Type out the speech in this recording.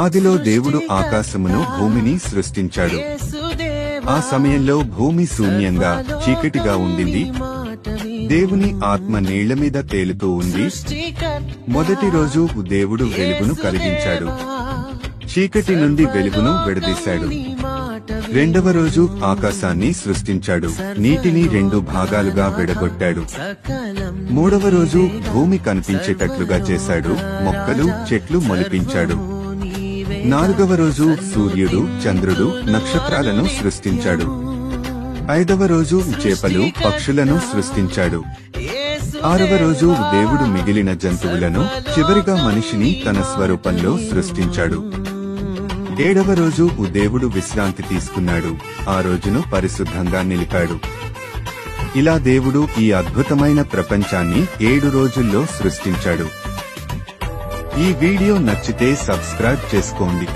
ఆదిలో దేవుడు ఆకాశమును భూమిని సృష్టించాడు. ఆ సమయంలో భూమి శూన్యంగా చీకటిగా ఉండింది. దేవుని ఆత్మ నీళ్ల మీద తేలుతూ ఉంది. మొదటి రోజు దేవుడు వెలుగును కలిగించాడు. చీకటి నుండి వెలుగును విడదీశాడు. రెండవ రోజు ఆకాశాన్ని సృష్టించాడు. నీటిని 2 భాగాలుగా విడగొట్టాడు. మూడవ రోజు భూమి కనిపించేటట్లుగా చేశాడు. మొక్కలు చెట్లు మొలిపించాడు. నాలుగవ రోజు సూర్యుడు చంద్రుడు నక్షత్రాలను సృష్టించాడు. ఐదవ రోజు చేపలు పక్షులను సృష్టించాడు. ఆరవ రోజు దేవుడు మిగిలిన జంతువులను చివరిగా మనిషిని తన స్వరూపంలో సృష్టించాడు. ఏడవ రోజు దేవుడు విశ్రాంతి తీసుకున్నాడు. ఆ రోజును పరిశుద్ధంగా నిలిపాడు. ఇలా దేవుడు ఈ అద్భుతమైన ప్రపంచాన్ని 7 రోజుల్లో సృష్టించాడు. ఈ వీడియో నచ్చితే సబ్స్క్రైబ్ చేసుకోండి.